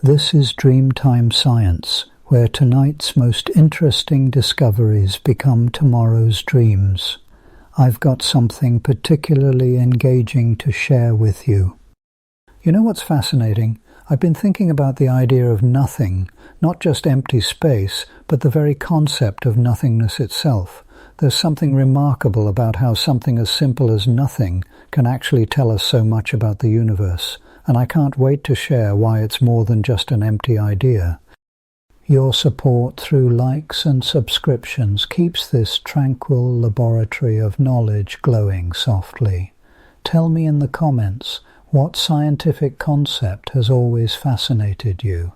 This is Dreamtime Science, where tonight's most interesting discoveries become tomorrow's dreams. I've got something particularly engaging to share with you. You know what's fascinating? I've been thinking about the idea of nothing, not just empty space, but the very concept of nothingness itself. There's something remarkable about how something as simple as nothing can actually tell us so much about the universe, and I can't wait to share why it's more than just an empty idea. Your support through likes and subscriptions keeps this tranquil laboratory of knowledge glowing softly. Tell me in the comments, what scientific concept has always fascinated you?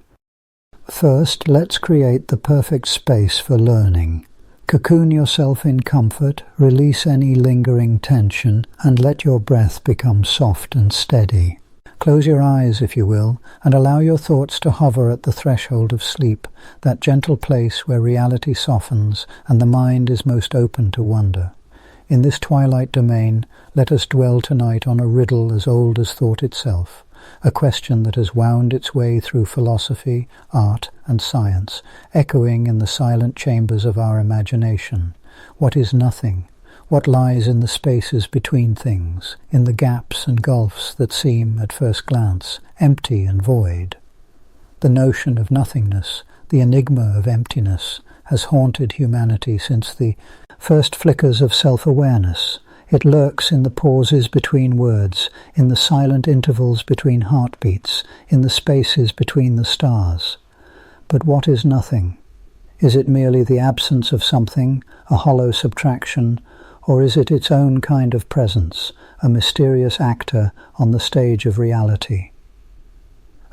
First, let's create the perfect space for learning. Cocoon yourself in comfort, release any lingering tension, and let your breath become soft and steady. Close your eyes, if you will, and allow your thoughts to hover at the threshold of sleep, that gentle place where reality softens and the mind is most open to wonder. In this twilight domain, let us dwell tonight on a riddle as old as thought itself, a question that has wound its way through philosophy, art, and science, echoing in the silent chambers of our imagination. What is nothing? What lies in the spaces between things, in the gaps and gulfs that seem, at first glance, empty and void? The notion of nothingness, the enigma of emptiness, has haunted humanity since the first flickers of self-awareness. It lurks in the pauses between words, in the silent intervals between heartbeats, in the spaces between the stars. But what is nothing? Is it merely the absence of something, a hollow subtraction, or is it its own kind of presence, a mysterious actor on the stage of reality?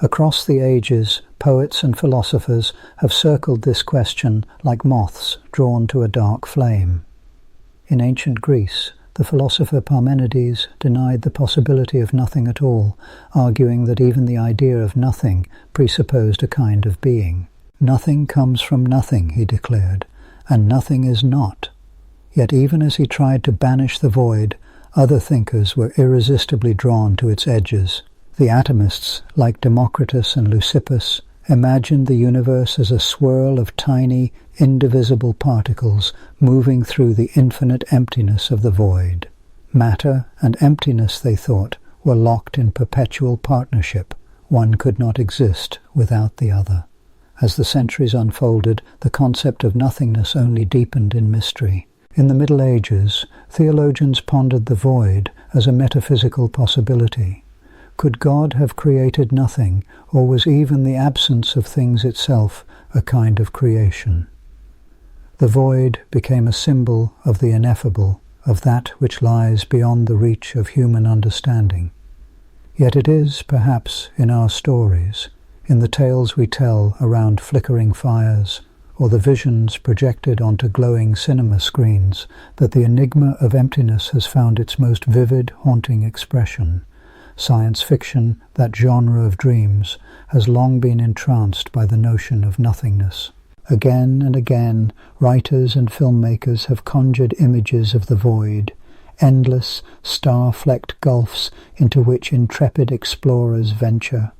Across the ages, poets and philosophers have circled this question like moths drawn to a dark flame. In ancient Greece, the philosopher Parmenides denied the possibility of nothing at all, arguing that even the idea of nothing presupposed a kind of being. Nothing comes from nothing, he declared, and nothing is not. Yet even as he tried to banish the void, other thinkers were irresistibly drawn to its edges. The atomists, like Democritus and Leucippus, imagined the universe as a swirl of tiny, indivisible particles moving through the infinite emptiness of the void. Matter and emptiness, they thought, were locked in perpetual partnership. One could not exist without the other. As the centuries unfolded, the concept of nothingness only deepened in mystery. In the Middle Ages, theologians pondered the void as a metaphysical possibility. Could God have created nothing, or was even the absence of things itself a kind of creation? The void became a symbol of the ineffable, of that which lies beyond the reach of human understanding. Yet it is, perhaps, in our stories, in the tales we tell around flickering fires, or the visions projected onto glowing cinema screens, that the enigma of emptiness has found its most vivid, haunting expression. Science fiction, that genre of dreams, has long been entranced by the notion of nothingness. Again and again, writers and filmmakers have conjured images of the void, endless, star-flecked gulfs into which intrepid explorers venture,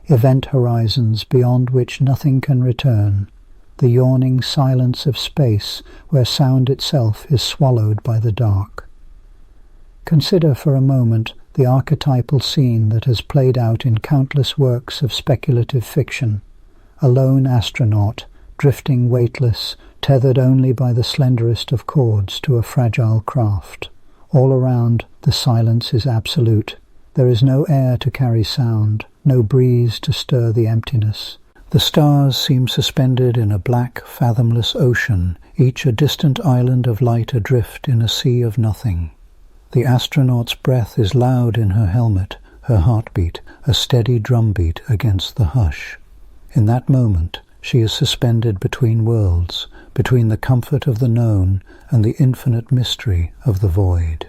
event horizons beyond which nothing can return, the yawning silence of space where sound itself is swallowed by the dark. Consider for a moment the archetypal scene that has played out in countless works of speculative fiction. A lone astronaut, drifting weightless, tethered only by the slenderest of cords to a fragile craft. All around, the silence is absolute. There is no air to carry sound, no breeze to stir the emptiness. The stars seem suspended in a black, fathomless ocean, each a distant island of light adrift in a sea of nothing. The astronaut's breath is loud in her helmet, her heartbeat a steady drumbeat against the hush. In that moment, she is suspended between worlds, between the comfort of the known and the infinite mystery of the void.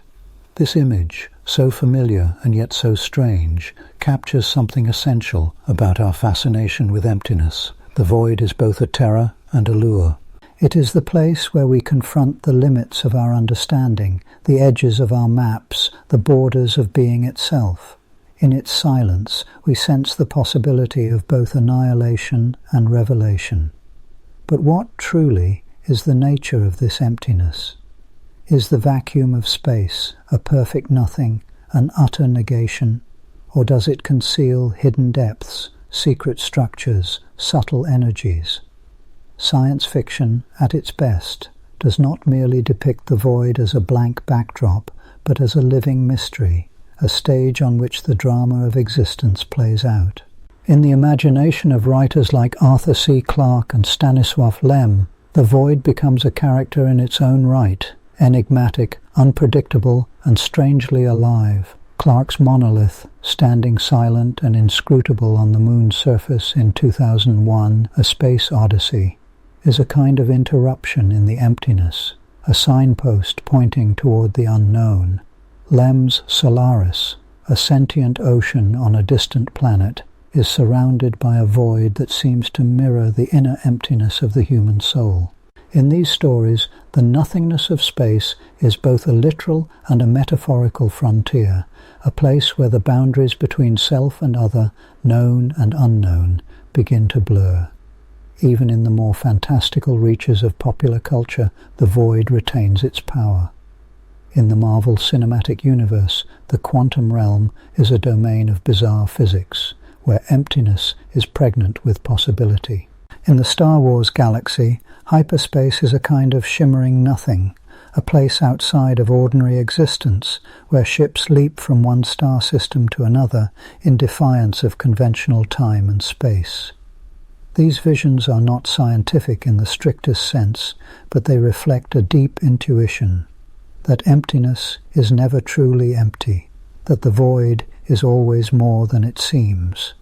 This image, so familiar and yet so strange, captures something essential about our fascination with emptiness. The void is both a terror and a lure. It is the place where we confront the limits of our understanding, the edges of our maps, the borders of being itself. In its silence, we sense the possibility of both annihilation and revelation. But what truly is the nature of this emptiness? Is the vacuum of space a perfect nothing, an utter negation, or does it conceal hidden depths, secret structures, subtle energies? Science fiction, at its best, does not merely depict the void as a blank backdrop, but as a living mystery, a stage on which the drama of existence plays out. In the imagination of writers like Arthur C. Clarke and Stanisław Lem, the void becomes a character in its own right, enigmatic, unpredictable, and strangely alive. Clarke's monolith, standing silent and inscrutable on the moon's surface in 2001, A Space Odyssey, is a kind of interruption in the emptiness, a signpost pointing toward the unknown. Lem's Solaris, a sentient ocean on a distant planet, is surrounded by a void that seems to mirror the inner emptiness of the human soul. In these stories, the nothingness of space is both a literal and a metaphorical frontier, a place where the boundaries between self and other, known and unknown, begin to blur. Even in the more fantastical reaches of popular culture, the void retains its power. In the Marvel Cinematic Universe, the quantum realm is a domain of bizarre physics, where emptiness is pregnant with possibility. In the Star Wars galaxy, hyperspace is a kind of shimmering nothing, a place outside of ordinary existence, where ships leap from one star system to another in defiance of conventional time and space. These visions are not scientific in the strictest sense, but they reflect a deep intuition that emptiness is never truly empty, that the void is always more than it seems.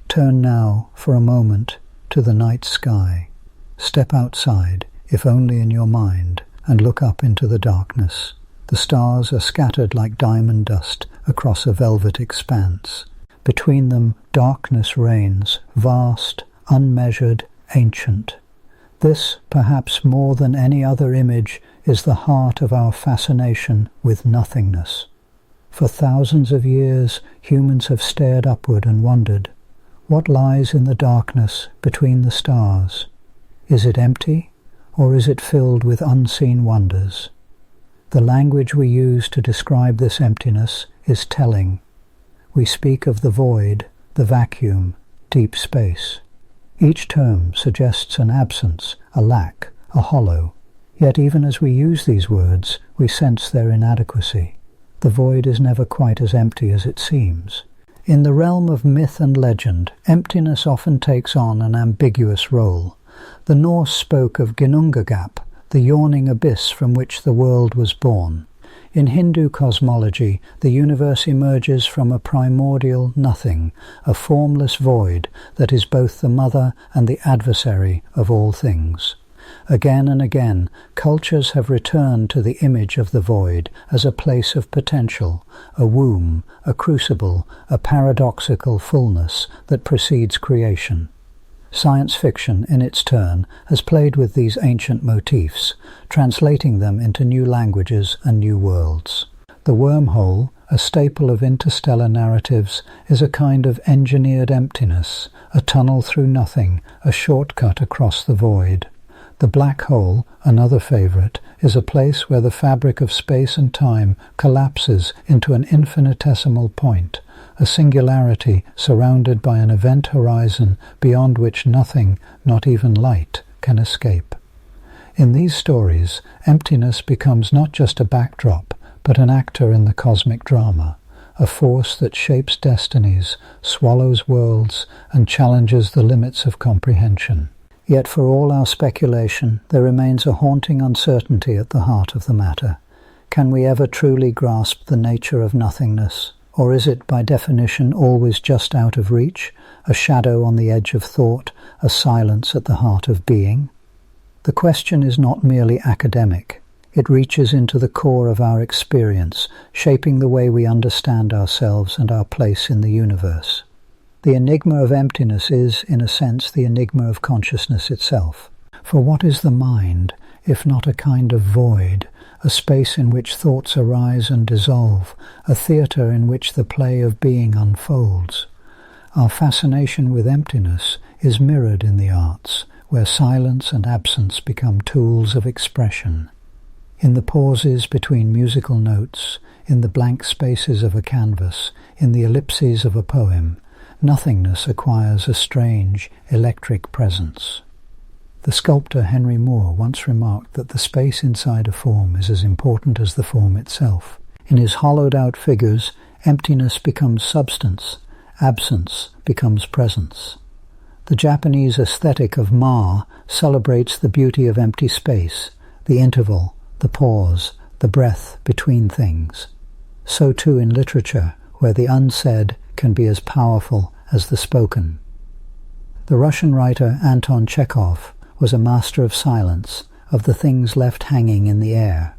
Turn now, for a moment, to the night sky. Step outside, if only in your mind, and look up into the darkness. The stars are scattered like diamond dust across a velvet expanse. Between them, darkness reigns, vast, unmeasured, ancient. This, perhaps more than any other image, is the heart of our fascination with nothingness. For thousands of years, humans have stared upward and wondered, what lies in the darkness between the stars? Is it empty, or is it filled with unseen wonders? The language we use to describe this emptiness is telling. We speak of the void, the vacuum, deep space. Each term suggests an absence, a lack, a hollow. Yet even as we use these words, we sense their inadequacy. The void is never quite as empty as it seems. In the realm of myth and legend, emptiness often takes on an ambiguous role. The Norse spoke of Ginnungagap, the yawning abyss from which the world was born. In Hindu cosmology, the universe emerges from a primordial nothing, a formless void that is both the mother and the adversary of all things. Again and again, cultures have returned to the image of the void as a place of potential, a womb, a crucible, a paradoxical fullness that precedes creation. Science fiction, in its turn, has played with these ancient motifs, translating them into new languages and new worlds. The wormhole, a staple of interstellar narratives, is a kind of engineered emptiness, a tunnel through nothing, a shortcut across the void. The black hole, another favorite, is a place where the fabric of space and time collapses into an infinitesimal point, a singularity surrounded by an event horizon beyond which nothing, not even light, can escape. In these stories, emptiness becomes not just a backdrop, but an actor in the cosmic drama, a force that shapes destinies, swallows worlds, and challenges the limits of comprehension. Yet for all our speculation, there remains a haunting uncertainty at the heart of the matter. Can we ever truly grasp the nature of nothingness? Or is it, by definition, always just out of reach, a shadow on the edge of thought, a silence at the heart of being? The question is not merely academic. It reaches into the core of our experience, shaping the way we understand ourselves and our place in the universe. The enigma of emptiness is, in a sense, the enigma of consciousness itself. For what is the mind? if not a kind of void, a space in which thoughts arise and dissolve, a theatre in which the play of being unfolds. Our fascination with emptiness is mirrored in the arts, where silence and absence become tools of expression. In the pauses between musical notes, in the blank spaces of a canvas, in the ellipses of a poem, nothingness acquires a strange, electric presence. The sculptor Henry Moore once remarked that the space inside a form is as important as the form itself. In his hollowed-out figures, emptiness becomes substance, absence becomes presence. The Japanese aesthetic of Ma celebrates the beauty of empty space, the interval, the pause, the breath between things. So too in literature, where the unsaid can be as powerful as the spoken. The Russian writer Anton Chekhov was a master of silence, of the things left hanging in the air.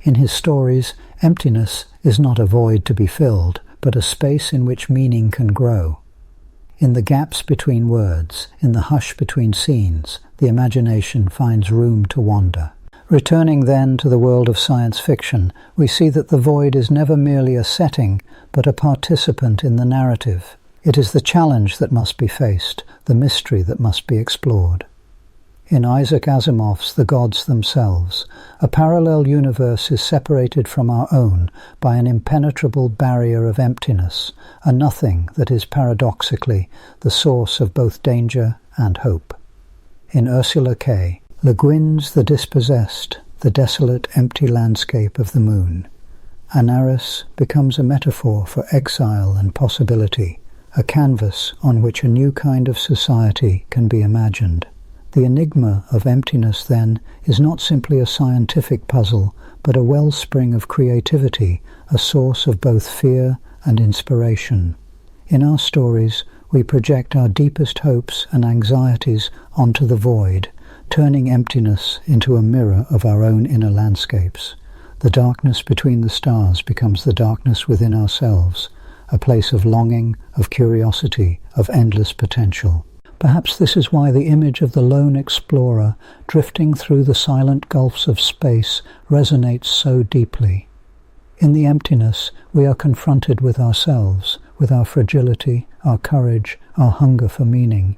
In his stories, emptiness is not a void to be filled, but a space in which meaning can grow. In the gaps between words, in the hush between scenes, the imagination finds room to wander. Returning then to the world of science fiction, we see that the void is never merely a setting, but a participant in the narrative. It is the challenge that must be faced, the mystery that must be explored. In Isaac Asimov's The Gods Themselves, a parallel universe is separated from our own by an impenetrable barrier of emptiness, a nothing that is paradoxically the source of both danger and hope. In Ursula K. Le Guin's The Dispossessed, the desolate empty landscape of the moon, Anaris becomes a metaphor for exile and possibility, a canvas on which a new kind of society can be imagined. The enigma of emptiness, then, is not simply a scientific puzzle, but a wellspring of creativity, a source of both fear and inspiration. In our stories, we project our deepest hopes and anxieties onto the void, turning emptiness into a mirror of our own inner landscapes. The darkness between the stars becomes the darkness within ourselves, a place of longing, of curiosity, of endless potential. Perhaps this is why the image of the lone explorer drifting through the silent gulfs of space resonates so deeply. In the emptiness, we are confronted with ourselves, with our fragility, our courage, our hunger for meaning.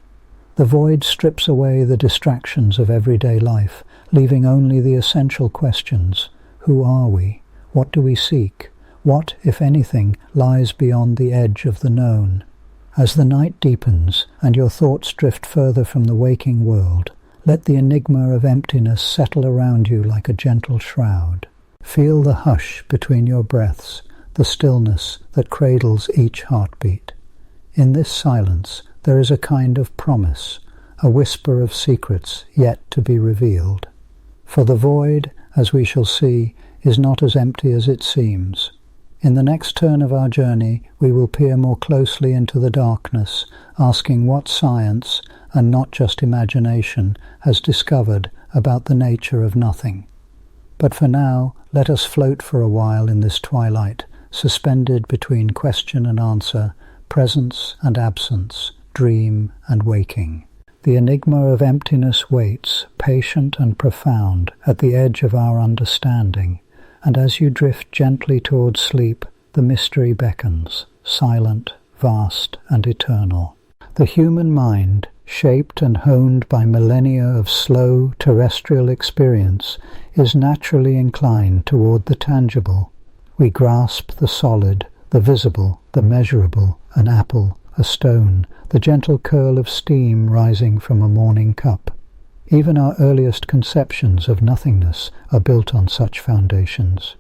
The void strips away the distractions of everyday life, leaving only the essential questions. Who are we? What do we seek? What, if anything, lies beyond the edge of the known? As the night deepens and your thoughts drift further from the waking world, let the enigma of emptiness settle around you like a gentle shroud. Feel the hush between your breaths, the stillness that cradles each heartbeat. In this silence there is a kind of promise, a whisper of secrets yet to be revealed. For the void, as we shall see, is not as empty as it seems. In the next turn of our journey, we will peer more closely into the darkness, asking what science, and not just imagination, has discovered about the nature of nothing. But for now, let us float for a while in this twilight, suspended between question and answer, presence and absence, dream and waking. The enigma of emptiness waits, patient and profound, at the edge of our understanding. And as you drift gently towards sleep, the mystery beckons, silent, vast, and eternal. The human mind, shaped and honed by millennia of slow terrestrial experience, is naturally inclined toward the tangible. We grasp the solid, the visible, the measurable, an apple, a stone, the gentle curl of steam rising from a morning cup. Even our earliest conceptions of nothingness are built on such foundations.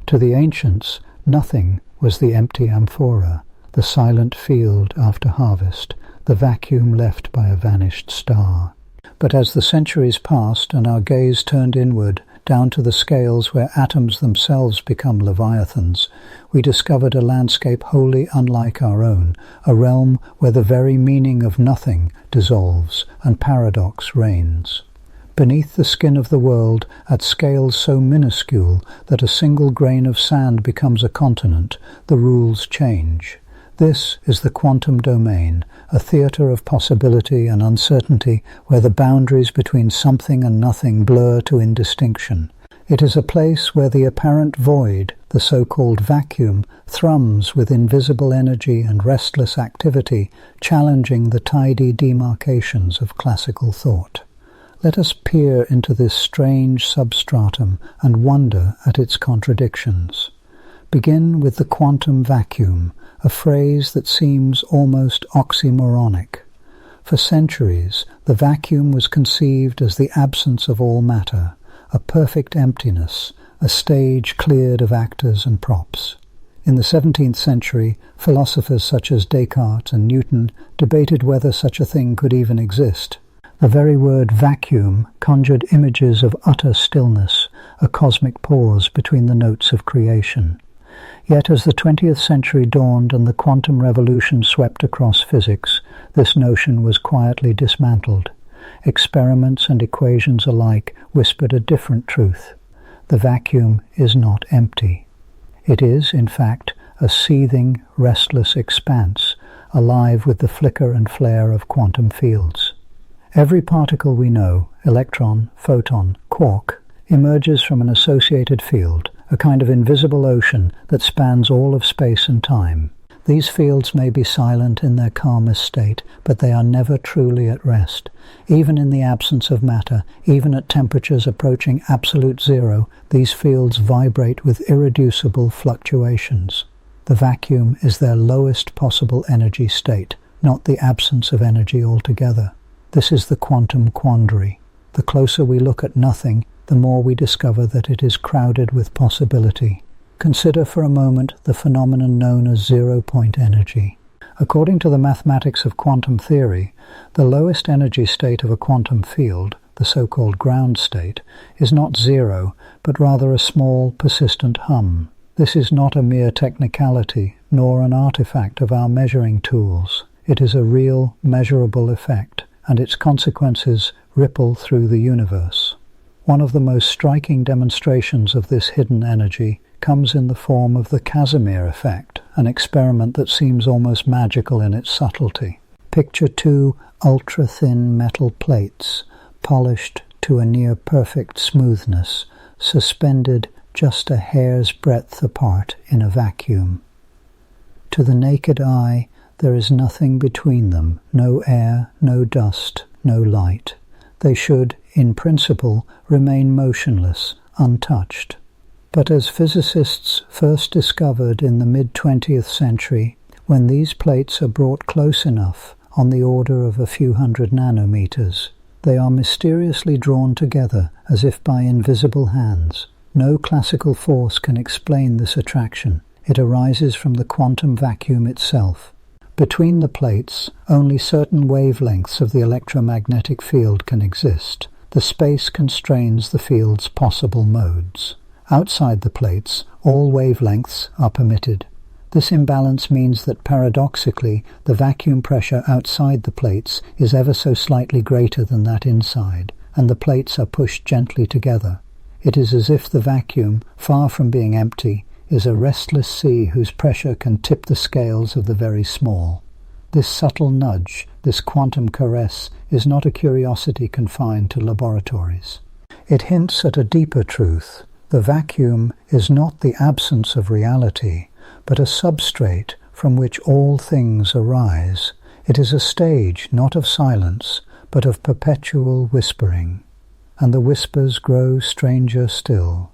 To the ancients, nothing was the empty amphora, the silent field after harvest, the vacuum left by a vanished star. But as the centuries passed and our gaze turned inward, down to the scales where atoms themselves become leviathans, we discovered a landscape wholly unlike our own, a realm where the very meaning of nothing dissolves and paradox reigns. Beneath the skin of the world, at scales so minuscule that a single grain of sand becomes a continent, the rules change. This is the quantum domain, a theatre of possibility and uncertainty where the boundaries between something and nothing blur to indistinction. It is a place where the apparent void, the so-called vacuum, thrums with invisible energy and restless activity, challenging the tidy demarcations of classical thought. Let us peer into this strange substratum and wonder at its contradictions. Begin with the quantum vacuum, a phrase that seems almost oxymoronic. For centuries, the vacuum was conceived as the absence of all matter, a perfect emptiness, a stage cleared of actors and props. In the 17th century, philosophers such as Descartes and Newton debated whether such a thing could even exist. The very word vacuum conjured images of utter stillness, a cosmic pause between the notes of creation. Yet as the 20th century dawned and the quantum revolution swept across physics, this notion was quietly dismantled. Experiments and equations alike whispered a different truth. The vacuum is not empty. It is, in fact, a seething, restless expanse, alive with the flicker and flare of quantum fields. Every particle we know, electron, photon, quark, emerges from an associated field, a kind of invisible ocean that spans all of space and time. These fields may be silent in their calmest state, but they are never truly at rest. Even in the absence of matter, even at temperatures approaching absolute zero, these fields vibrate with irreducible fluctuations. The vacuum is their lowest possible energy state, not the absence of energy altogether. This is the quantum quandary. The closer we look at nothing, the more we discover that it is crowded with possibility. Consider for a moment the phenomenon known as zero-point energy. According to the mathematics of quantum theory, the lowest energy state of a quantum field, the so-called ground state, is not zero, but rather a small, persistent hum. This is not a mere technicality, nor an artifact of our measuring tools. It is a real, measurable effect, and its consequences ripple through the universe. One of the most striking demonstrations of this hidden energy comes in the form of the Casimir effect, an experiment that seems almost magical in its subtlety. Picture two ultra-thin metal plates, polished to a near-perfect smoothness, suspended just a hair's breadth apart in a vacuum. To the naked eye, there is nothing between them, no air, no dust, no light. They should, in principle, remain motionless, untouched. But as physicists first discovered in the mid-20th century, when these plates are brought close enough, on the order of a few hundred nanometers, they are mysteriously drawn together as if by invisible hands. No classical force can explain this attraction. It arises from the quantum vacuum itself. Between the plates, only certain wavelengths of the electromagnetic field can exist. The space constrains the field's possible modes. Outside the plates, all wavelengths are permitted. This imbalance means that paradoxically, the vacuum pressure outside the plates is ever so slightly greater than that inside, and the plates are pushed gently together. It is as if the vacuum, far from being empty, is a restless sea whose pressure can tip the scales of the very small. This subtle nudge, this quantum caress, is not a curiosity confined to laboratories. It hints at a deeper truth. The vacuum is not the absence of reality, but a substrate from which all things arise. It is a stage not of silence, but of perpetual whispering. And the whispers grow stranger still.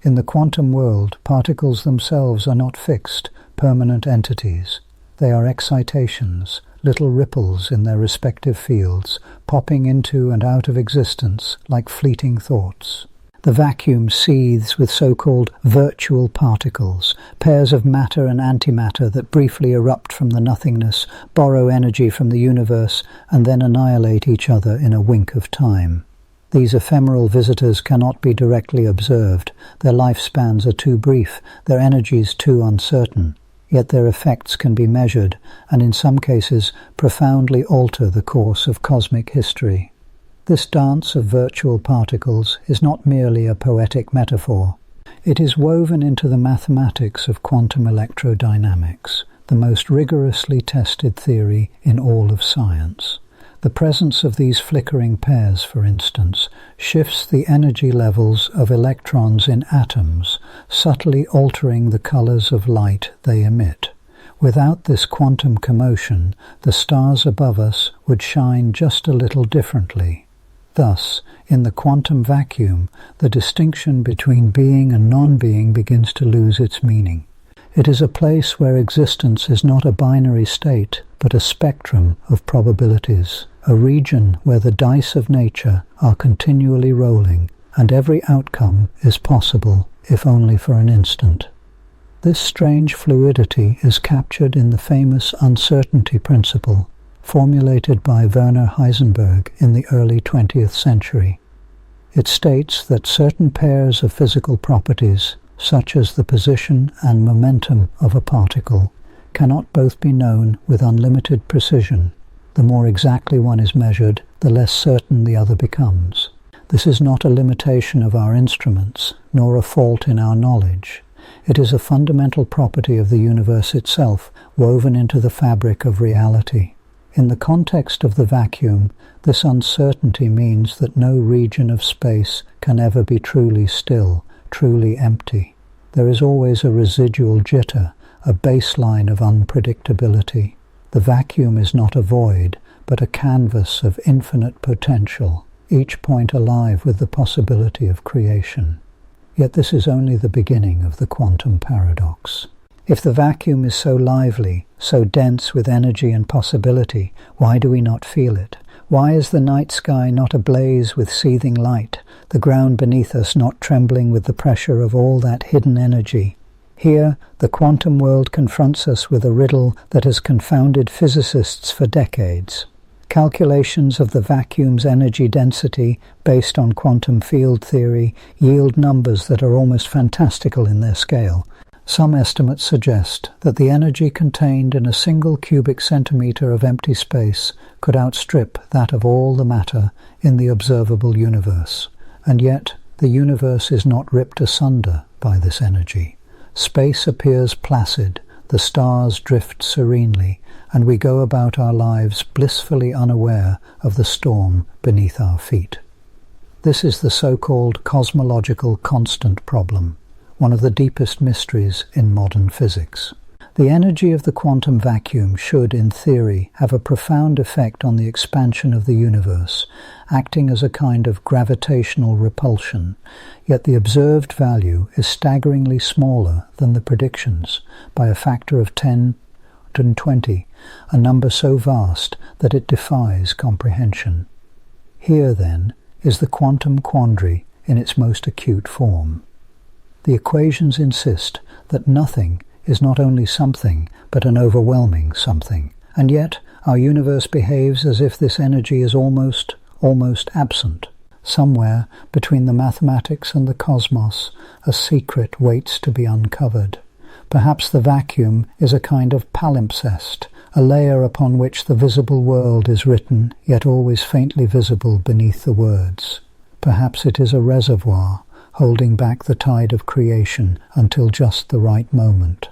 In the quantum world, particles themselves are not fixed, permanent entities. They are excitations, little ripples in their respective fields, popping into and out of existence like fleeting thoughts. The vacuum seethes with so-called virtual particles, pairs of matter and antimatter that briefly erupt from the nothingness, borrow energy from the universe, and then annihilate each other in a wink of time. These ephemeral visitors cannot be directly observed. Their lifespans are too brief, their energies too uncertain. Yet their effects can be measured, and in some cases profoundly alter the course of cosmic history. This dance of virtual particles is not merely a poetic metaphor. It is woven into the mathematics of quantum electrodynamics. the most rigorously tested theory in all of science. The presence of these flickering pairs, for instance, shifts the energy levels of electrons in atoms, subtly altering the colors of light they emit. Without this quantum commotion, the stars above us would shine just a little differently. Thus, in the quantum vacuum, the distinction between being and non-being begins to lose its meaning. It is a place where existence is not a binary state, but a spectrum of probabilities, a region where the dice of nature are continually rolling, and every outcome is possible, if only for an instant. This strange fluidity is captured in the famous uncertainty principle, formulated by Werner Heisenberg in the early 20th century. It states that certain pairs of physical properties, such as the position and momentum of a particle, cannot both be known with unlimited precision. The more exactly one is measured, the less certain the other becomes. This is not a limitation of our instruments, nor a fault in our knowledge. It is a fundamental property of the universe itself, woven into the fabric of reality. In the context of the vacuum, this uncertainty means that no region of space can ever be truly still, truly empty. There is always a residual jitter, a baseline of unpredictability. The vacuum is not a void, but a canvas of infinite potential, each point alive with the possibility of creation. Yet this is only the beginning of the quantum paradox. If the vacuum is so lively, so dense with energy and possibility, why do we not feel it? Why is the night sky not ablaze with seething light, the ground beneath us not trembling with the pressure of all that hidden energy? Here, the quantum world confronts us with a riddle that has confounded physicists for decades. Calculations of the vacuum's energy density, based on quantum field theory, yield numbers that are almost fantastical in their scale. Some estimates suggest that the energy contained in a single cubic centimeter of empty space could outstrip that of all the matter in the observable universe. And yet, the universe is not ripped asunder by this energy. Space appears placid, the stars drift serenely, and we go about our lives blissfully unaware of the storm beneath our feet. This is the so-called cosmological constant problem, one of the deepest mysteries in modern physics. The energy of the quantum vacuum should, in theory, have a profound effect on the expansion of the universe, acting as a kind of gravitational repulsion, yet the observed value is staggeringly smaller than the predictions, by a factor of 10 to 20, a number so vast that it defies comprehension. Here, then, is the quantum quandary in its most acute form. The equations insist that nothing is not only something, but an overwhelming something, and yet our universe behaves as if this energy is almost absent. Somewhere between the mathematics and the cosmos, a secret waits to be uncovered. Perhaps the vacuum is a kind of palimpsest, a layer upon which the visible world is written, yet always faintly visible beneath the words. Perhaps it is a reservoir, holding back the tide of creation until just the right moment.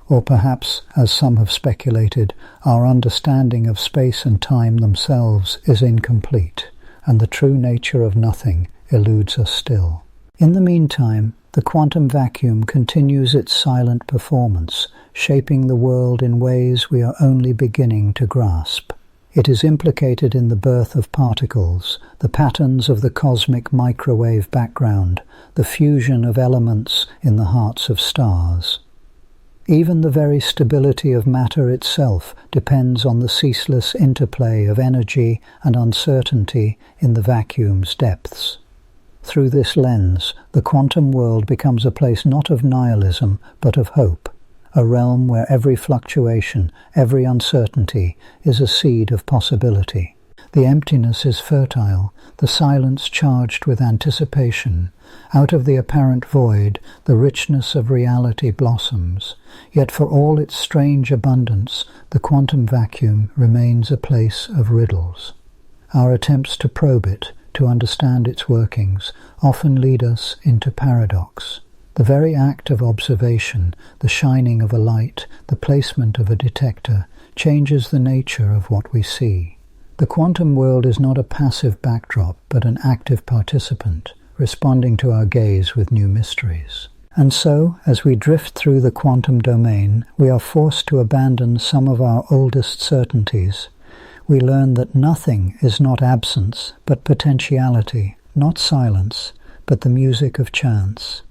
Or perhaps, as some have speculated, our understanding of space and time themselves is incomplete, and the true nature of nothing eludes us still. In the meantime, the quantum vacuum continues its silent performance, shaping the world in ways we are only beginning to grasp. It is implicated in the birth of particles, the patterns of the cosmic microwave background, the fusion of elements in the hearts of stars. Even the very stability of matter itself depends on the ceaseless interplay of energy and uncertainty in the vacuum's depths. Through this lens, the quantum world becomes a place not of nihilism, but of hope, a realm where every fluctuation, every uncertainty is a seed of possibility. The emptiness is fertile, the silence charged with anticipation. Out of the apparent void, the richness of reality blossoms. Yet for all its strange abundance, the quantum vacuum remains a place of riddles. Our attempts to probe it, to understand its workings, often lead us into paradox. The very act of observation, the shining of a light, the placement of a detector, changes the nature of what we see. The quantum world is not a passive backdrop, but an active participant, responding to our gaze with new mysteries. And so, as we drift through the quantum domain, we are forced to abandon some of our oldest certainties. We learn that nothing is not absence, but potentiality, not silence, but the music of chance.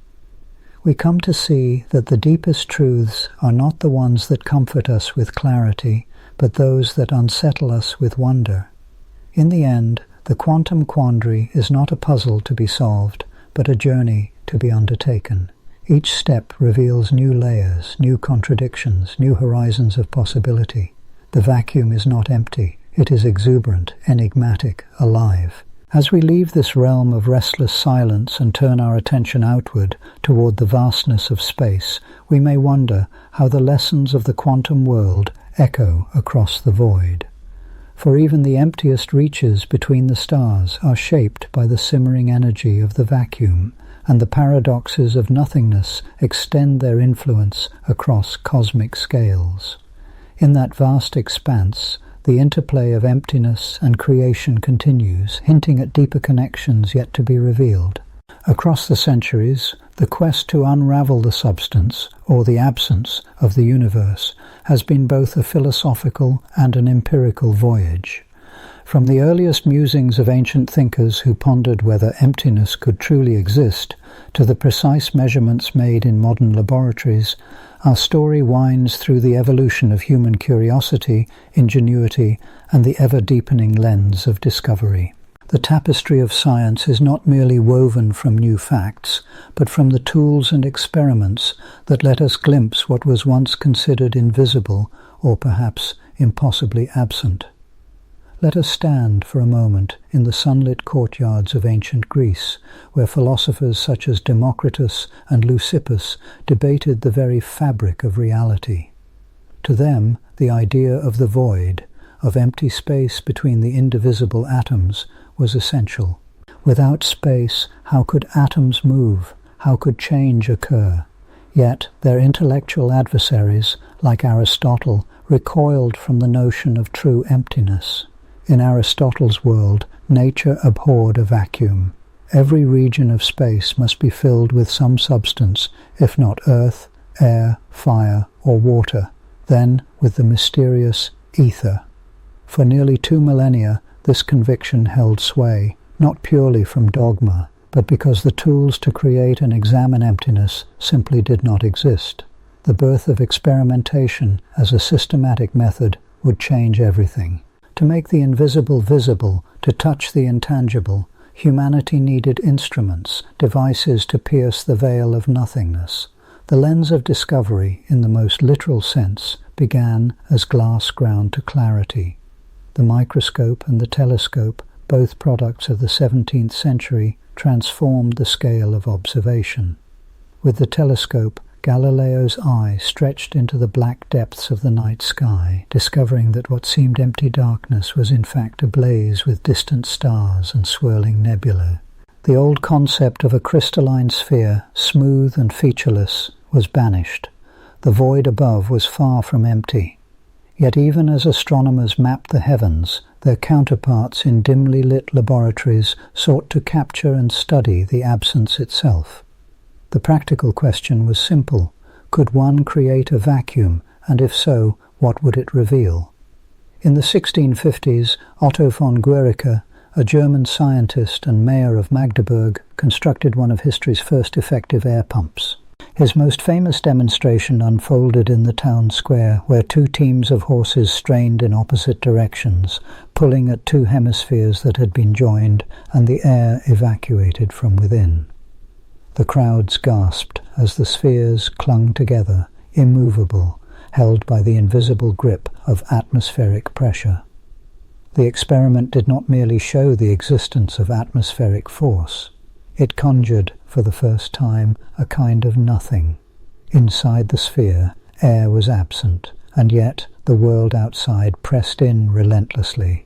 We come to see that the deepest truths are not the ones that comfort us with clarity, but those that unsettle us with wonder. In the end, the Quantum Quandary is not a puzzle to be solved, but a journey to be undertaken. Each step reveals new layers, new contradictions, new horizons of possibility. The vacuum is not empty. It is exuberant, enigmatic, alive. As we leave this realm of restless silence and turn our attention outward toward the vastness of space, we may wonder how the lessons of the quantum world echo across the void. For even the emptiest reaches between the stars are shaped by the simmering energy of the vacuum, and the paradoxes of nothingness extend their influence across cosmic scales. In that vast expanse, the interplay of emptiness and creation continues, hinting at deeper connections yet to be revealed. Across the centuries, the quest to unravel the substance, or the absence, of the universe has been both a philosophical and an empirical voyage. From the earliest musings of ancient thinkers who pondered whether emptiness could truly exist, to the precise measurements made in modern laboratories, our story winds through the evolution of human curiosity, ingenuity, and the ever-deepening lens of discovery. The tapestry of science is not merely woven from new facts, but from the tools and experiments that let us glimpse what was once considered invisible or perhaps impossibly absent. Let us stand for a moment in the sunlit courtyards of ancient Greece, where philosophers such as Democritus and Leucippus debated the very fabric of reality. To them, the idea of the void, of empty space between the indivisible atoms, was essential. Without space, how could atoms move? How could change occur? Yet their intellectual adversaries, like Aristotle, recoiled from the notion of true emptiness. In Aristotle's world, nature abhorred a vacuum. Every region of space must be filled with some substance, if not earth, air, fire, or water, then with the mysterious ether. For nearly 2 millennia, this conviction held sway, not purely from dogma, but because the tools to create and examine emptiness simply did not exist. The birth of experimentation as a systematic method would change everything. To make the invisible visible, to touch the intangible, humanity needed instruments, devices to pierce the veil of nothingness. The lens of discovery, in the most literal sense, began as glass ground to clarity. The microscope and the telescope, both products of the 17th century, transformed the scale of observation. With the telescope, Galileo's eye stretched into the black depths of the night sky, discovering that what seemed empty darkness was in fact ablaze with distant stars and swirling nebulae. The old concept of a crystalline sphere, smooth and featureless, was banished. The void above was far from empty. Yet even as astronomers mapped the heavens, their counterparts in dimly lit laboratories sought to capture and study the absence itself. The practical question was simple. Could one create a vacuum, and if so, what would it reveal? In the 1650s, Otto von Guericke, a German scientist and mayor of Magdeburg, constructed one of history's first effective air pumps. His most famous demonstration unfolded in the town square, where 2 teams of horses strained in opposite directions, pulling at 2 hemispheres that had been joined, and the air evacuated from within. The crowds gasped as the spheres clung together, immovable, held by the invisible grip of atmospheric pressure. The experiment did not merely show the existence of atmospheric force. It conjured, for the first time, a kind of nothing. Inside the sphere, air was absent, and yet the world outside pressed in relentlessly.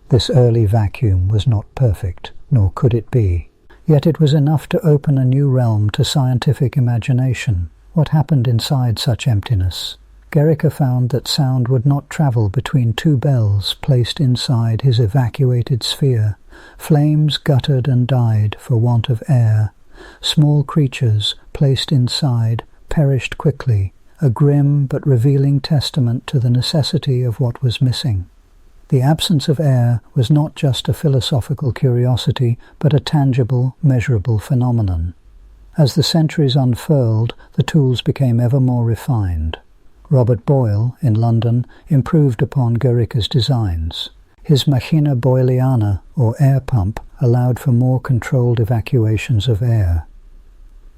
This early vacuum was not perfect, nor could it be. Yet it was enough to open a new realm to scientific imagination. What happened inside such emptiness? Guericke found that sound would not travel between two bells placed inside his evacuated sphere. Flames guttered and died for want of air. Small creatures placed inside perished quickly, a grim but revealing testament to the necessity of what was missing. The absence of air was not just a philosophical curiosity, but a tangible, measurable phenomenon. As the centuries unfurled, the tools became ever more refined. Robert Boyle, in London, improved upon Guericke's designs. His machina boyliana, or air pump, allowed for more controlled evacuations of air.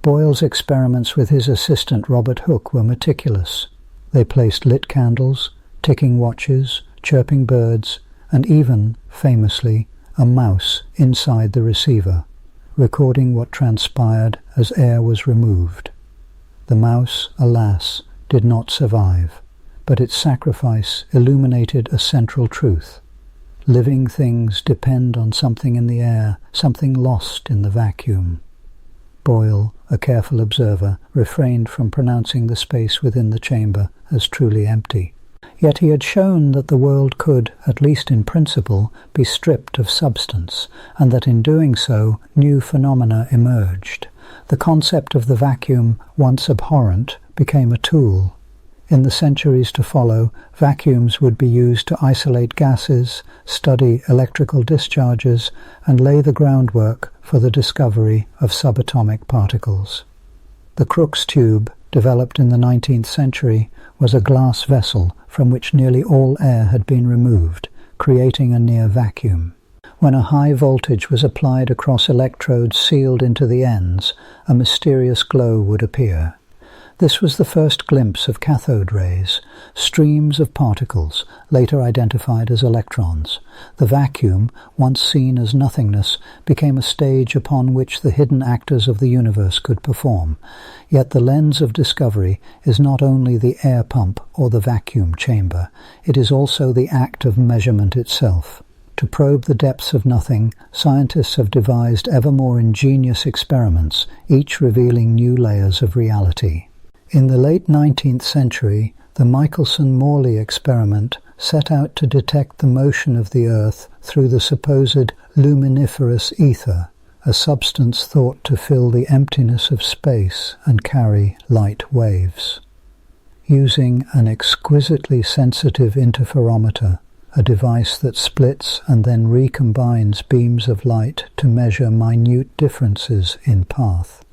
Boyle's experiments with his assistant Robert Hooke were meticulous. They placed lit candles, ticking watches, chirping birds, and even, famously, a mouse inside the receiver, recording what transpired as air was removed. The mouse, alas, did not survive, but its sacrifice illuminated a central truth. Living things depend on something in the air, something lost in the vacuum. Boyle, a careful observer, refrained from pronouncing the space within the chamber as truly empty. Yet he had shown that the world could, at least in principle, be stripped of substance, and that in doing so new phenomena emerged. The concept of the vacuum, once abhorrent, became a tool. In the centuries to follow, vacuums would be used to isolate gases, study electrical discharges, and lay the groundwork for the discovery of subatomic particles. The Crookes tube, developed in the 19th century, was a glass vessel from which nearly all air had been removed, creating a near vacuum. When a high voltage was applied across electrodes sealed into the ends, a mysterious glow would appear. This was the first glimpse of cathode rays, streams of particles, later identified as electrons. The vacuum, once seen as nothingness, became a stage upon which the hidden actors of the universe could perform. Yet the lens of discovery is not only the air pump or the vacuum chamber, it is also the act of measurement itself. To probe the depths of nothing, scientists have devised ever more ingenious experiments, each revealing new layers of reality. In the late 19th century, the Michelson-Morley experiment set out to detect the motion of the Earth through the supposed luminiferous ether, a substance thought to fill the emptiness of space and carry light waves. Using an exquisitely sensitive interferometer, a device that splits and then recombines beams of light to measure minute differences in path.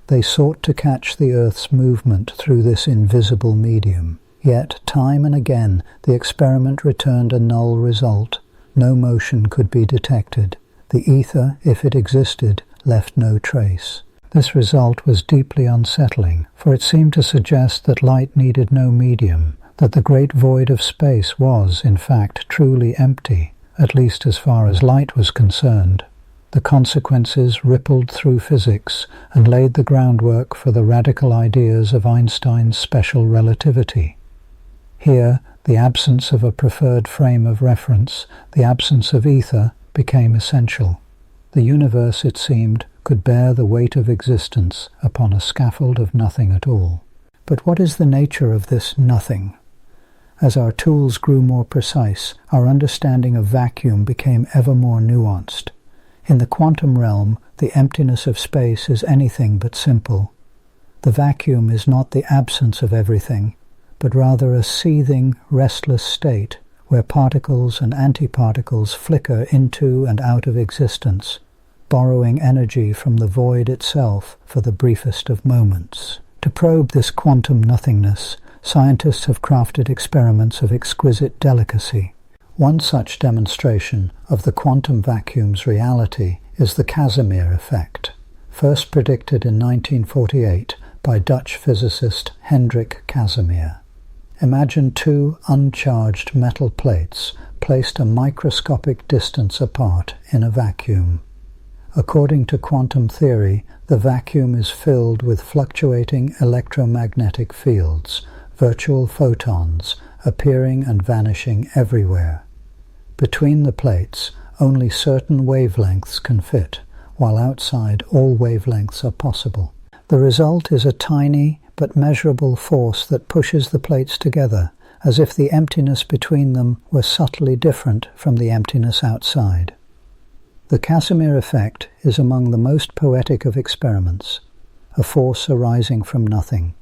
They sought to catch the Earth's movement through this invisible medium. Yet, time and again, the experiment returned a null result. No motion could be detected. The ether, if it existed, left no trace. This result was deeply unsettling, for it seemed to suggest that light needed no medium, that the great void of space was, in fact, truly empty, at least as far as light was concerned. The consequences rippled through physics and laid the groundwork for the radical ideas of Einstein's special relativity. Here, the absence of a preferred frame of reference, the absence of ether, became essential. The universe, it seemed, could bear the weight of existence upon a scaffold of nothing at all. But what is the nature of this nothing? As our tools grew more precise, our understanding of vacuum became ever more nuanced. In the quantum realm, the emptiness of space is anything but simple. The vacuum is not the absence of everything, but rather a seething, restless state where particles and antiparticles flicker into and out of existence, borrowing energy from the void itself for the briefest of moments. To probe this quantum nothingness, scientists have crafted experiments of exquisite delicacy. One such demonstration of the quantum vacuum's reality is the Casimir effect, first predicted in 1948 by Dutch physicist Hendrik Casimir. Imagine two uncharged metal plates placed a microscopic distance apart in a vacuum. According to quantum theory, the vacuum is filled with fluctuating electromagnetic fields, virtual photons, appearing and vanishing everywhere. Between the plates, only certain wavelengths can fit, while outside all wavelengths are possible. The result is a tiny but measurable force that pushes the plates together, as if the emptiness between them were subtly different from the emptiness outside. The Casimir effect is among the most poetic of experiments, a force arising from nothing,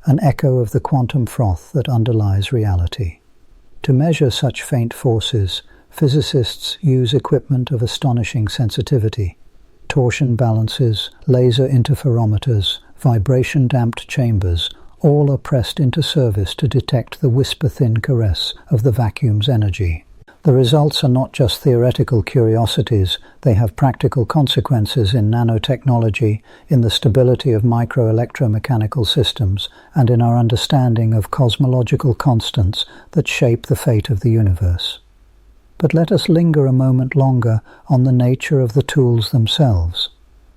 an echo of the quantum froth that underlies reality. To measure such faint forces, physicists use equipment of astonishing sensitivity. Torsion balances, laser interferometers, vibration-damped chambers, all are pressed into service to detect the whisper-thin caress of the vacuum's energy. The results are not just theoretical curiosities, they have practical consequences in nanotechnology, in the stability of microelectromechanical systems, and in our understanding of cosmological constants that shape the fate of the universe. But let us linger a moment longer on the nature of the tools themselves.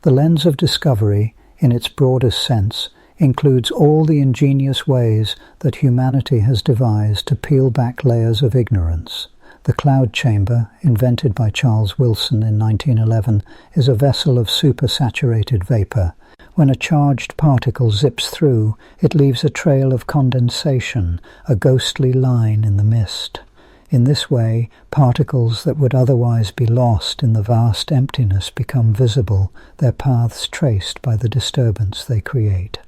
The lens of discovery, in its broadest sense, includes all the ingenious ways that humanity has devised to peel back layers of ignorance. The cloud chamber, invented by Charles Wilson in 1911, is a vessel of supersaturated vapor. When a charged particle zips through, it leaves a trail of condensation, a ghostly line in the mist. In this way, particles that would otherwise be lost in the vast emptiness become visible, their paths traced by the disturbance they create.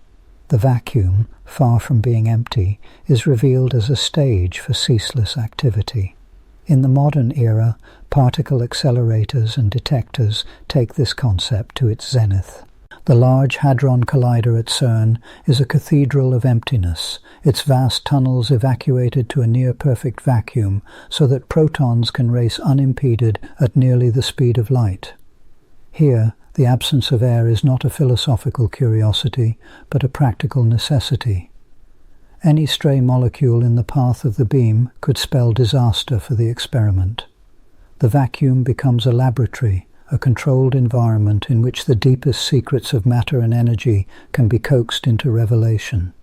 The vacuum, far from being empty, is revealed as a stage for ceaseless activity. In the modern era, particle accelerators and detectors take this concept to its zenith. The Large Hadron Collider at CERN is a cathedral of emptiness, its vast tunnels evacuated to a near-perfect vacuum so that protons can race unimpeded at nearly the speed of light. Here, the absence of air is not a philosophical curiosity, but a practical necessity. Any stray molecule in the path of the beam could spell disaster for the experiment. The vacuum becomes a laboratory, a controlled environment in which the deepest secrets of matter and energy can be coaxed into revelation.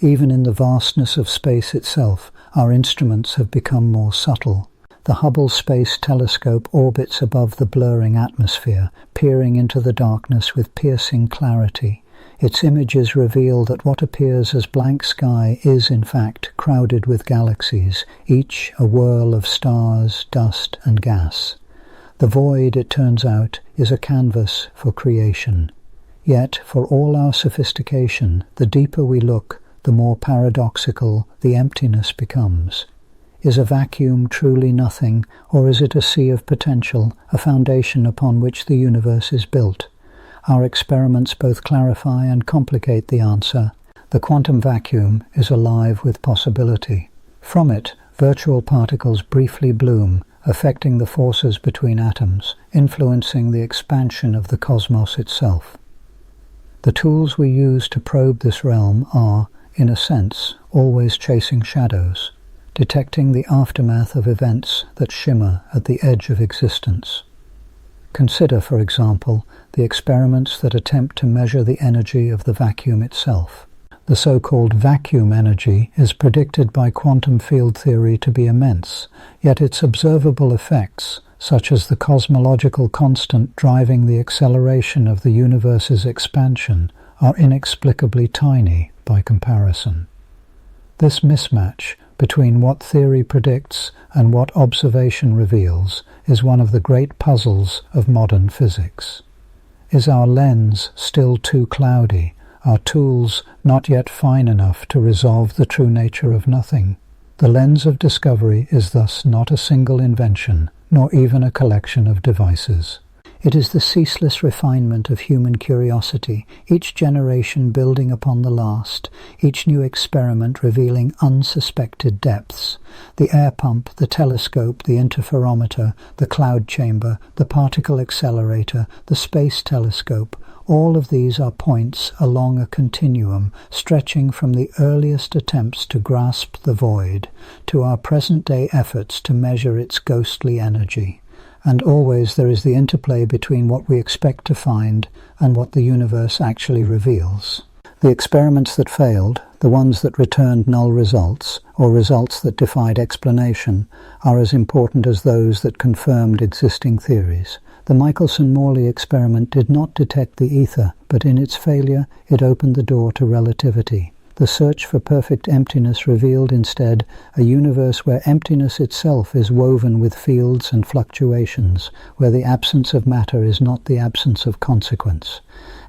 Even in the vastness of space itself, our instruments have become more subtle. The Hubble Space Telescope orbits above the blurring atmosphere, peering into the darkness with piercing clarity. Its images reveal that what appears as blank sky is, in fact, crowded with galaxies, each a whirl of stars, dust, and gas. The void, it turns out, is a canvas for creation. Yet, for all our sophistication, the deeper we look, the more paradoxical the emptiness becomes. Is a vacuum truly nothing, or is it a sea of potential, a foundation upon which the universe is built? Our experiments both clarify and complicate the answer. The quantum vacuum is alive with possibility. From it, virtual particles briefly bloom, affecting the forces between atoms, influencing the expansion of the cosmos itself. The tools we use to probe this realm are, in a sense, always chasing shadows, detecting the aftermath of events that shimmer at the edge of existence. Consider, for example, the experiments that attempt to measure the energy of the vacuum itself. The so-called vacuum energy is predicted by quantum field theory to be immense, yet its observable effects, such as the cosmological constant driving the acceleration of the universe's expansion, are inexplicably tiny by comparison. This mismatch between what theory predicts and what observation reveals is one of the great puzzles of modern physics. Is our lens still too cloudy, our tools not yet fine enough to resolve the true nature of nothing? The lens of discovery is thus not a single invention, nor even a collection of devices. It is the ceaseless refinement of human curiosity, each generation building upon the last, each new experiment revealing unsuspected depths. The air pump, the telescope, the interferometer, the cloud chamber, the particle accelerator, the space telescope, all of these are points along a continuum, stretching from the earliest attempts to grasp the void to our present-day efforts to measure its ghostly energy. And always there is the interplay between what we expect to find and what the universe actually reveals. The experiments that failed, the ones that returned null results, or results that defied explanation, are as important as those that confirmed existing theories. The Michelson-Morley experiment did not detect the ether, but in its failure it opened the door to relativity. The search for perfect emptiness revealed instead a universe where emptiness itself is woven with fields and fluctuations, where the absence of matter is not the absence of consequence.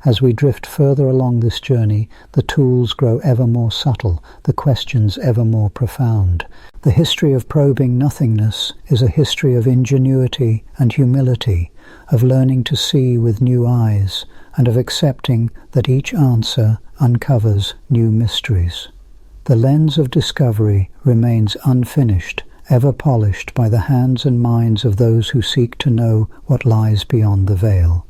As we drift further along this journey, the tools grow ever more subtle, the questions ever more profound. The history of probing nothingness is a history of ingenuity and humility, of learning to see with new eyes, and of accepting that each answer uncovers new mysteries. The lens of discovery remains unfinished, ever polished by the hands and minds of those who seek to know what lies beyond the veil.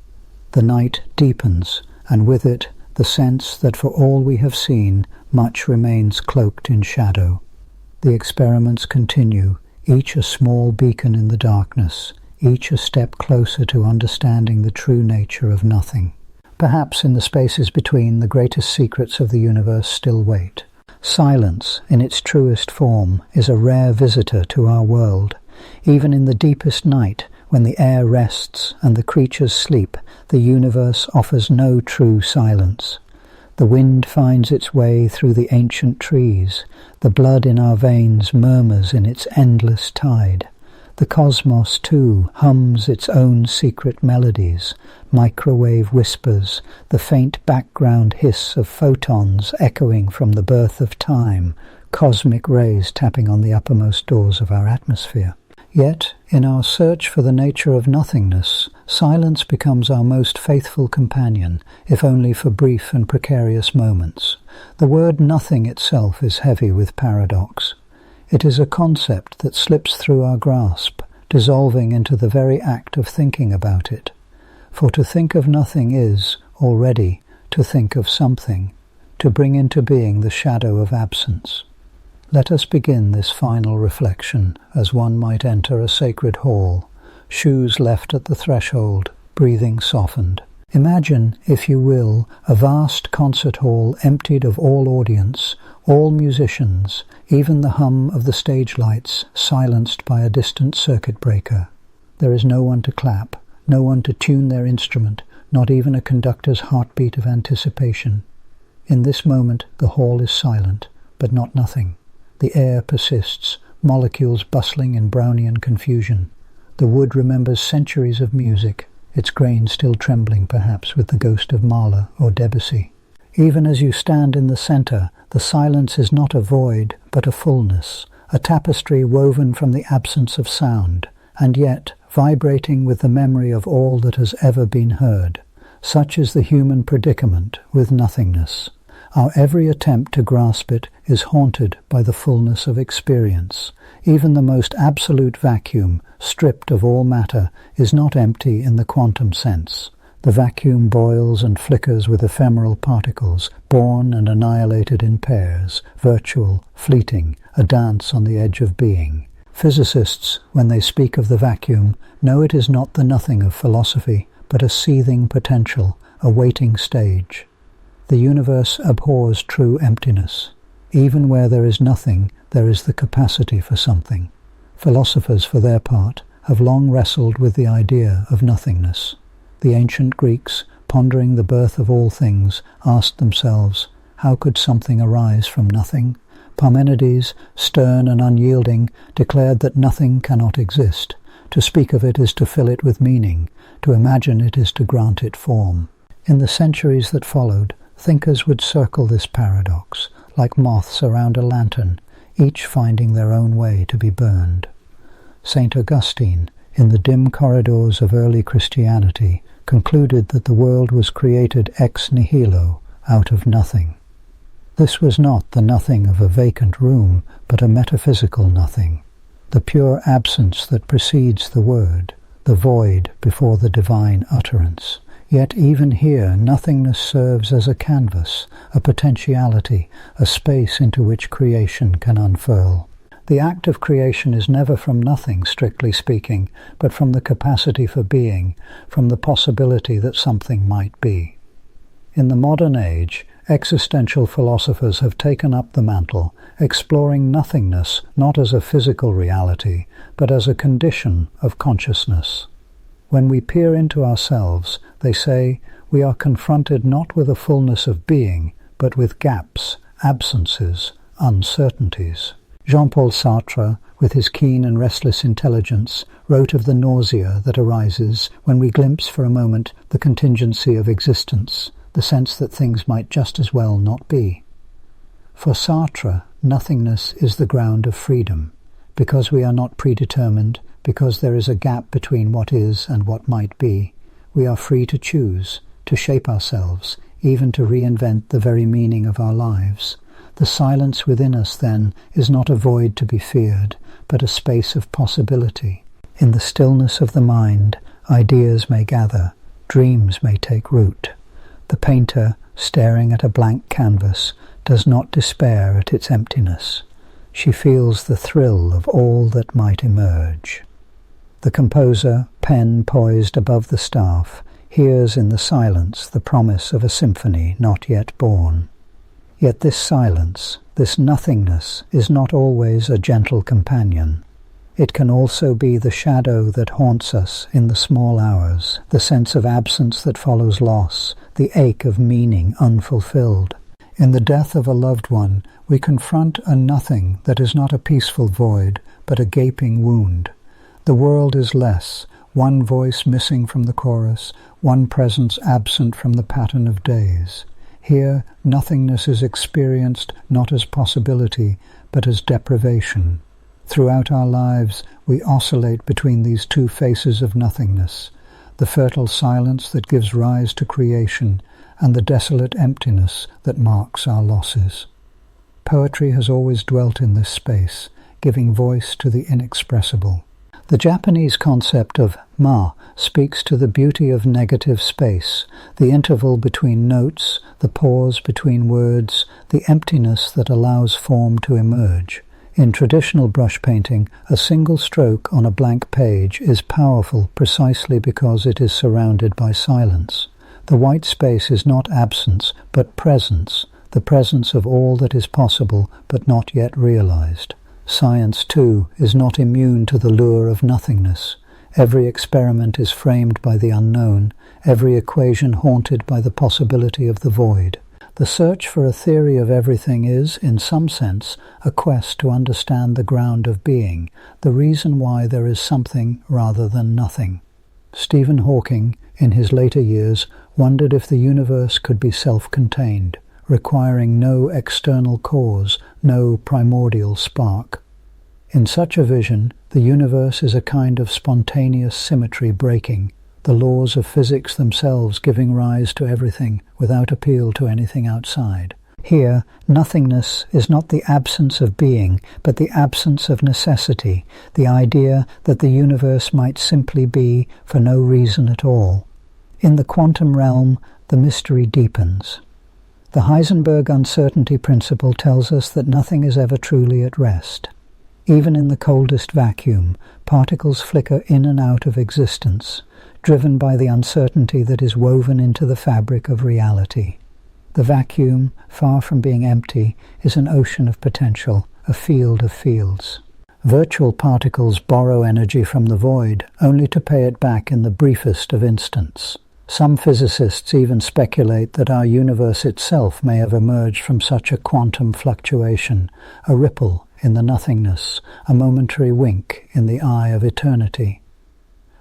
The night deepens, and with it the sense that for all we have seen, much remains cloaked in shadow. The experiments continue, each a small beacon in the darkness, each a step closer to understanding the true nature of nothing. Perhaps in the spaces between, the greatest secrets of the universe still wait. Silence, in its truest form, is a rare visitor to our world. Even in the deepest night, when the air rests and the creatures sleep, the universe offers no true silence. The wind finds its way through the ancient trees. The blood in our veins murmurs in its endless tide. The cosmos, too, hums its own secret melodies, microwave whispers, the faint background hiss of photons echoing from the birth of time, cosmic rays tapping on the uppermost doors of our atmosphere. Yet, in our search for the nature of nothingness, silence becomes our most faithful companion, if only for brief and precarious moments. The word nothing itself is heavy with paradox. It is a concept that slips through our grasp, dissolving into the very act of thinking about it. For to think of nothing is, already, to think of something, to bring into being the shadow of absence. Let us begin this final reflection as one might enter a sacred hall, shoes left at the threshold, breathing softened. Imagine, if you will, a vast concert hall emptied of all audience, all musicians, even the hum of the stage lights silenced by a distant circuit breaker. There is no one to clap, no one to tune their instrument, not even a conductor's heartbeat of anticipation. In this moment the hall is silent, but not nothing. The air persists, molecules bustling in Brownian confusion. The wood remembers centuries of music, its grain still trembling perhaps with the ghost of Mahler or Debussy. Even as you stand in the centre, the silence is not a void, but a fullness, a tapestry woven from the absence of sound, and yet vibrating with the memory of all that has ever been heard. Such is the human predicament with nothingness. Our every attempt to grasp it is haunted by the fullness of experience. Even the most absolute vacuum, stripped of all matter, is not empty in the quantum sense. The vacuum boils and flickers with ephemeral particles, born and annihilated in pairs, virtual, fleeting, a dance on the edge of being. Physicists, when they speak of the vacuum, know it is not the nothing of philosophy, but a seething potential, a waiting stage. The universe abhors true emptiness. Even where there is nothing, there is the capacity for something. Philosophers, for their part, have long wrestled with the idea of nothingness. The ancient Greeks, pondering the birth of all things, asked themselves, how could something arise from nothing? Parmenides, stern and unyielding, declared that nothing cannot exist. To speak of it is to fill it with meaning. To imagine it is to grant it form. In the centuries that followed, thinkers would circle this paradox, like moths around a lantern, each finding their own way to be burned. St. Augustine, in the dim corridors of early Christianity, concluded that the world was created ex nihilo, out of nothing. This was not the nothing of a vacant room, but a metaphysical nothing, the pure absence that precedes the word, the void before the divine utterance. Yet even here nothingness serves as a canvas, a potentiality, a space into which creation can unfurl. The act of creation is never from nothing, strictly speaking, but from the capacity for being, from the possibility that something might be. In the modern age, existential philosophers have taken up the mantle, exploring nothingness not as a physical reality, but as a condition of consciousness. When we peer into ourselves, they say, we are confronted not with a fullness of being, but with gaps, absences, uncertainties. Jean-Paul Sartre, with his keen and restless intelligence, wrote of the nausea that arises when we glimpse for a moment the contingency of existence, the sense that things might just as well not be. For Sartre, nothingness is the ground of freedom, because we are not predetermined, because there is a gap between what is and what might be. We are free to choose, to shape ourselves, even to reinvent the very meaning of our lives. The silence within us, then, is not a void to be feared, but a space of possibility. In the stillness of the mind, ideas may gather, dreams may take root. The painter, staring at a blank canvas, does not despair at its emptiness. She feels the thrill of all that might emerge. The composer, pen poised above the staff, hears in the silence the promise of a symphony not yet born. Yet this silence, this nothingness, is not always a gentle companion. It can also be the shadow that haunts us in the small hours, the sense of absence that follows loss, the ache of meaning unfulfilled. In the death of a loved one, we confront a nothing that is not a peaceful void, but a gaping wound. The world is less, one voice missing from the chorus, one presence absent from the pattern of days. Here, nothingness is experienced not as possibility, but as deprivation. Throughout our lives, we oscillate between these two faces of nothingness, the fertile silence that gives rise to creation, and the desolate emptiness that marks our losses. Poetry has always dwelt in this space, giving voice to the inexpressible. The Japanese concept of ma speaks to the beauty of negative space, the interval between notes, the pause between words, the emptiness that allows form to emerge. In traditional brush painting, a single stroke on a blank page is powerful precisely because it is surrounded by silence. The white space is not absence, but presence, the presence of all that is possible but not yet realized. Science, too, is not immune to the lure of nothingness. Every experiment is framed by the unknown, every equation haunted by the possibility of the void. The search for a theory of everything is, in some sense, a quest to understand the ground of being, the reason why there is something rather than nothing. Stephen Hawking, in his later years, wondered if the universe could be self-contained, requiring no external cause, no primordial spark. In such a vision, the universe is a kind of spontaneous symmetry breaking, the laws of physics themselves giving rise to everything without appeal to anything outside. Here, nothingness is not the absence of being, but the absence of necessity, the idea that the universe might simply be for no reason at all. In the quantum realm, the mystery deepens. The Heisenberg uncertainty principle tells us that nothing is ever truly at rest. Even in the coldest vacuum, particles flicker in and out of existence, driven by the uncertainty that is woven into the fabric of reality. The vacuum, far from being empty, is an ocean of potential, a field of fields. Virtual particles borrow energy from the void, only to pay it back in the briefest of instants. Some physicists even speculate that our universe itself may have emerged from such a quantum fluctuation, a ripple in the nothingness, a momentary wink in the eye of eternity.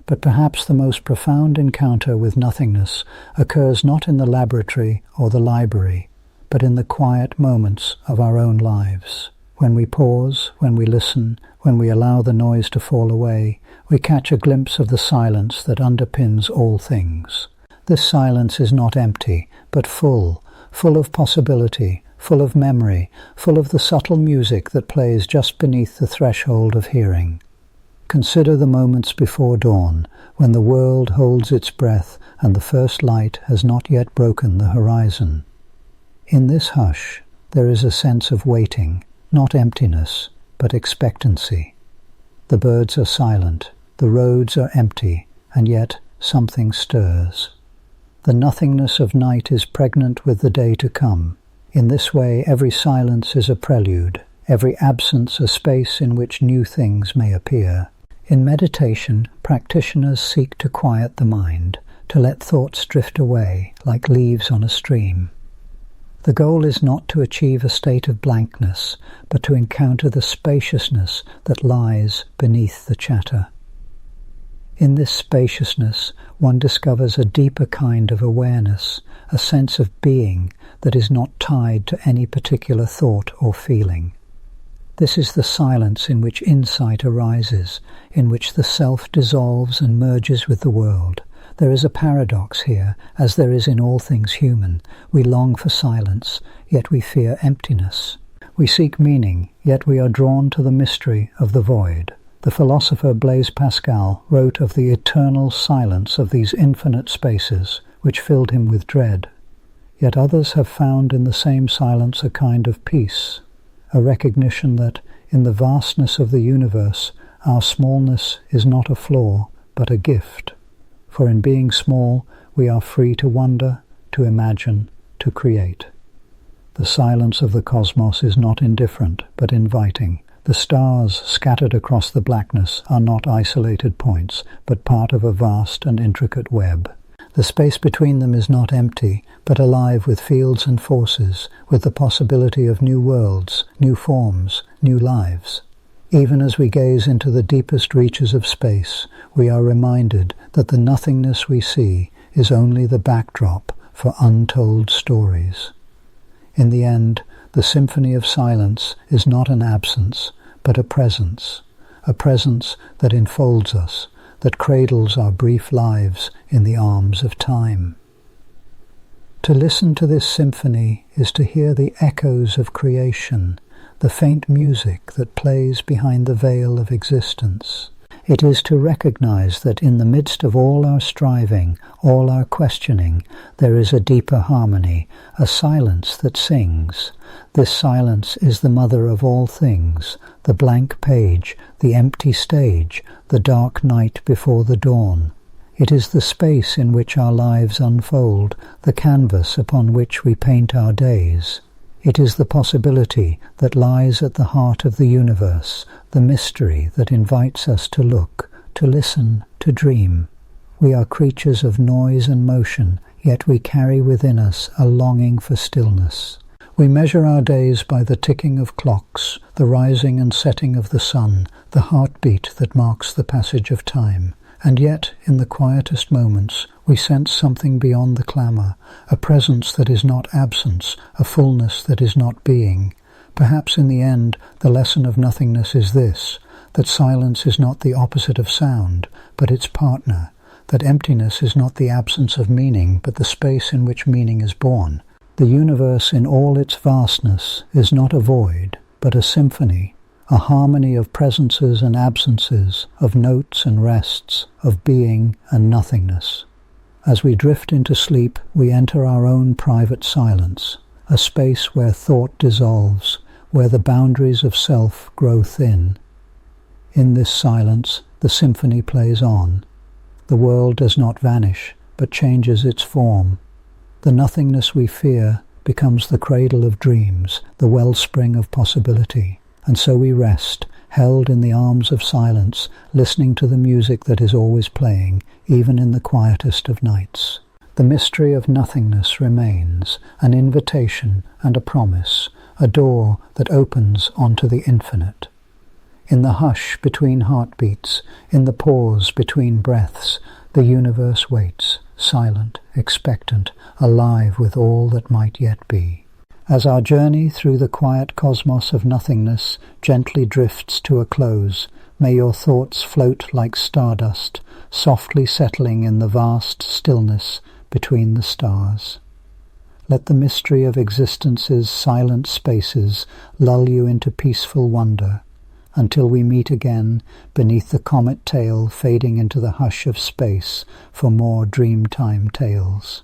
But perhaps the most profound encounter with nothingness occurs not in the laboratory or the library, but in the quiet moments of our own lives. When we pause, when we listen, when we allow the noise to fall away, we catch a glimpse of the silence that underpins all things. This silence is not empty, but full of possibility, full of memory, full of the subtle music that plays just beneath the threshold of hearing. Consider the moments before dawn, when the world holds its breath and the first light has not yet broken the horizon. In this hush, there is a sense of waiting, not emptiness, but expectancy. The birds are silent, the roads are empty, and yet something stirs. The nothingness of night is pregnant with the day to come. In this way, every silence is a prelude, every absence a space in which new things may appear. In meditation, practitioners seek to quiet the mind, to let thoughts drift away like leaves on a stream. The goal is not to achieve a state of blankness, but to encounter the spaciousness that lies beneath the chatter. In this spaciousness, one discovers a deeper kind of awareness, a sense of being that is not tied to any particular thought or feeling. This is the silence in which insight arises, in which the self dissolves and merges with the world. There is a paradox here, as there is in all things human. We long for silence, yet we fear emptiness. We seek meaning, yet we are drawn to the mystery of the void. The philosopher Blaise Pascal wrote of the eternal silence of these infinite spaces, which filled him with dread. Yet others have found in the same silence a kind of peace, a recognition that, in the vastness of the universe, our smallness is not a flaw, but a gift. For in being small, we are free to wonder, to imagine, to create. The silence of the cosmos is not indifferent, but inviting. The stars scattered across the blackness are not isolated points, but part of a vast and intricate web. The space between them is not empty, but alive with fields and forces, with the possibility of new worlds, new forms, new lives. Even as we gaze into the deepest reaches of space, we are reminded that the nothingness we see is only the backdrop for untold stories. In the end, the Symphony of Silence is not an absence, but a presence that enfolds us, that cradles our brief lives in the arms of time. To listen to this symphony is to hear the echoes of creation, the faint music that plays behind the veil of existence. It is to recognize that in the midst of all our striving, all our questioning, there is a deeper harmony, a silence that sings. This silence is the mother of all things, the blank page, the empty stage, the dark night before the dawn. It is the space in which our lives unfold, the canvas upon which we paint our days. It is the possibility that lies at the heart of the universe, the mystery that invites us to look, to listen, to dream. We are creatures of noise and motion, yet we carry within us a longing for stillness. We measure our days by the ticking of clocks, the rising and setting of the sun, the heartbeat that marks the passage of time. And yet, in the quietest moments, we sense something beyond the clamour, a presence that is not absence, a fullness that is not being. Perhaps in the end, the lesson of nothingness is this, that silence is not the opposite of sound, but its partner, that emptiness is not the absence of meaning, but the space in which meaning is born. The universe in all its vastness is not a void, but a symphony, a harmony of presences and absences, of notes and rests, of being and nothingness. As we drift into sleep, we enter our own private silence, a space where thought dissolves, where the boundaries of self grow thin. In this silence, the symphony plays on. The world does not vanish, but changes its form. The nothingness we fear becomes the cradle of dreams, the wellspring of possibility. And so we rest, held in the arms of silence, listening to the music that is always playing, even in the quietest of nights. The mystery of nothingness remains, an invitation and a promise, a door that opens onto the infinite. In the hush between heartbeats, in the pause between breaths, the universe waits, silent, expectant, alive with all that might yet be. As our journey through the quiet cosmos of nothingness gently drifts to a close, may your thoughts float like stardust, softly settling in the vast stillness between the stars. Let the mystery of existence's silent spaces lull you into peaceful wonder, until we meet again beneath the comet tail fading into the hush of space for more Dreamtime tales.